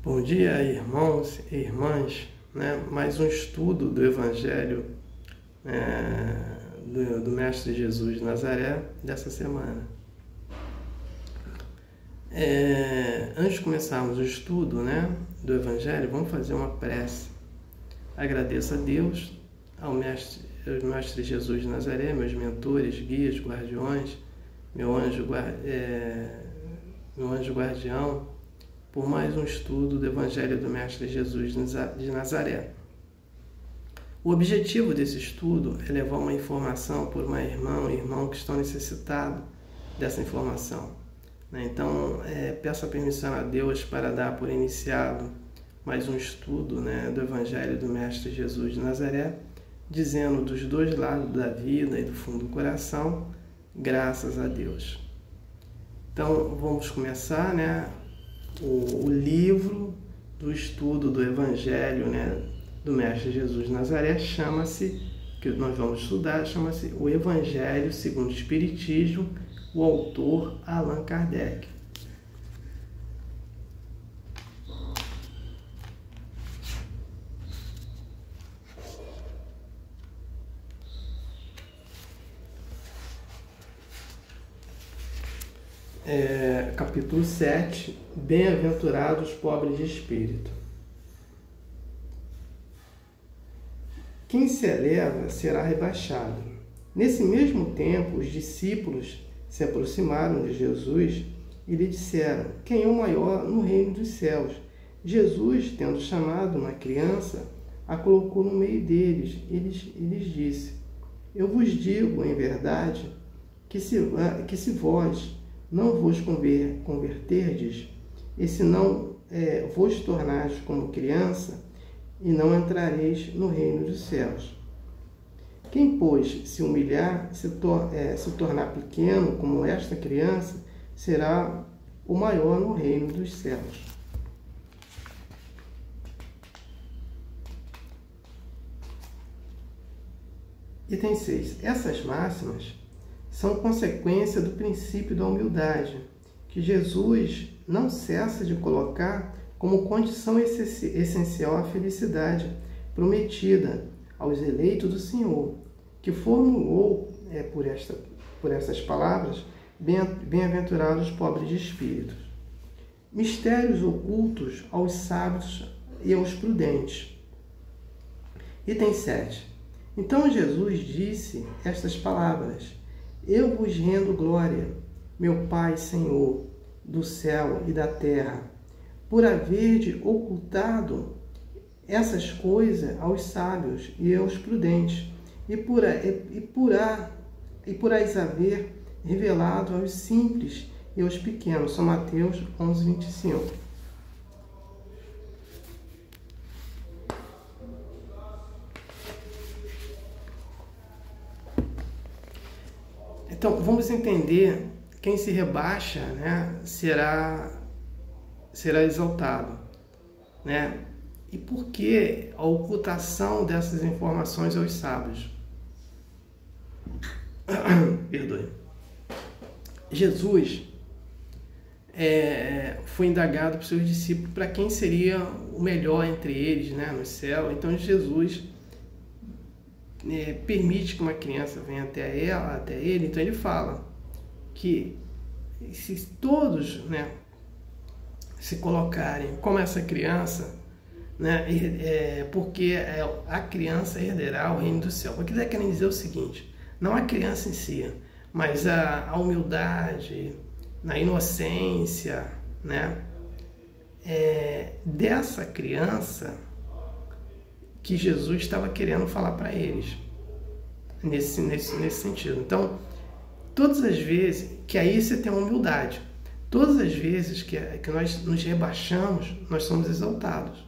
Bom dia, irmãos e irmãs, Mais um estudo do Evangelho do Mestre Jesus de Nazaré dessa semana. Antes de começarmos o estudo, do Evangelho, vamos fazer uma prece. Agradeço a Deus, ao Mestre Jesus de Nazaré, meus mentores, guias, guardiões, meu anjo guardião, por mais um estudo do Evangelho do Mestre Jesus de Nazaré. O objetivo desse estudo é levar uma informação por uma irmã ou irmão que estão necessitados dessa informação. Então, peço a permissão a Deus para dar por iniciado mais um estudo do Evangelho do Mestre Jesus de Nazaré, dizendo dos dois lados da vida e do fundo do coração, graças a Deus. Então, vamos começar, o livro do estudo do Evangelho, do Mestre Jesus de Nazaré, que nós vamos estudar, chama-se O Evangelho segundo o Espiritismo, o autor Allan Kardec. Capítulo 7, Bem-aventurados pobres de espírito. Quem se eleva será rebaixado. Nesse mesmo tempo, os discípulos se aproximaram de Jesus e lhe disseram: quem é o maior no reino dos céus? Jesus, tendo chamado uma criança, a colocou no meio deles e lhes disse: eu vos digo em verdade que se vós não vos converterdes, e se não vos tornares como criança, e não entrareis no reino dos céus. Quem, pois, se humilhar, se tornar pequeno como esta criança, será o maior no reino dos céus. Item 6. Essas máximas são consequência do princípio da humildade, que Jesus não cessa de colocar como condição essencial à felicidade prometida aos eleitos do Senhor, que formulou por essas palavras: bem-aventurados pobres de espírito. Mistérios ocultos aos sábios e aos prudentes. Item 7. Então Jesus disse estas palavras: eu vos rendo glória, meu Pai, Senhor, do céu e da terra, por haverdes ocultado essas coisas aos sábios e aos prudentes, e por as haver revelado aos simples e aos pequenos. São Mateus 11, 25. Então, vamos entender: quem se rebaixa, será exaltado, E por que a ocultação dessas informações aos sábios? Perdoe. Jesus foi indagado por seus discípulos para quem seria o melhor entre eles, no céu. Então, Jesus permite que uma criança venha até ele. Então ele fala que se todos se colocarem como essa criança, porque a criança herderá o reino do céu. O que ele quer dizer é o seguinte: não a criança em si, mas a humildade, na inocência, dessa criança que Jesus estava querendo falar para eles, nesse sentido. Então, todas as vezes que aí você tem uma humildade, todas as vezes que nós nos rebaixamos, nós somos exaltados,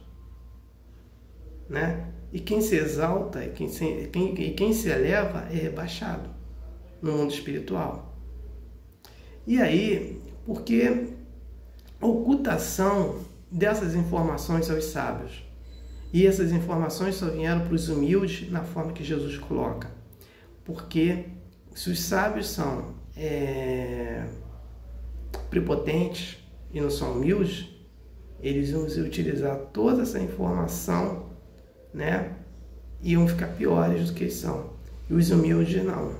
E quem se exalta e quem se eleva é rebaixado no mundo espiritual. E aí, porque a ocultação dessas informações aos sábios, e essas informações só vieram para os humildes na forma que Jesus coloca. Porque se os sábios são prepotentes e não são humildes, eles iam utilizar toda essa informação, né, e iam ficar piores do que eles são. E os humildes não.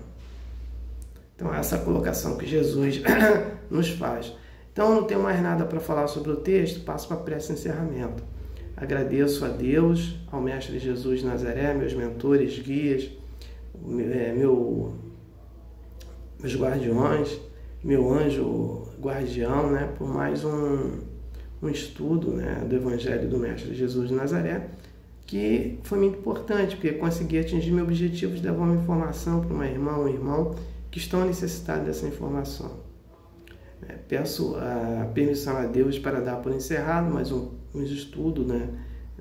Então, essa colocação que Jesus nos faz. Então, eu não tenho mais nada para falar sobre o texto, passo para a prece de encerramento. Agradeço a Deus, ao Mestre Jesus de Nazaré, meus mentores, guias, meus guardiões, meu anjo guardião, né, por mais um estudo, né, do Evangelho do Mestre Jesus de Nazaré, que foi muito importante, porque consegui atingir meu objetivo de levar uma informação para uma irmã, um irmão que estão necessitados dessa informação. Peço a permissão a Deus para dar por encerrado mais um estudo, né,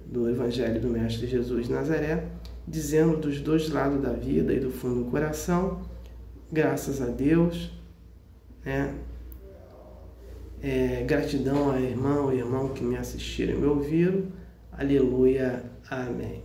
do Evangelho do Mestre Jesus de Nazaré, dizendo dos dois lados da vida e do fundo do coração, graças a Deus, né, gratidão à irmã, ao irmão que me assistiram e me ouviram, aleluia, amém.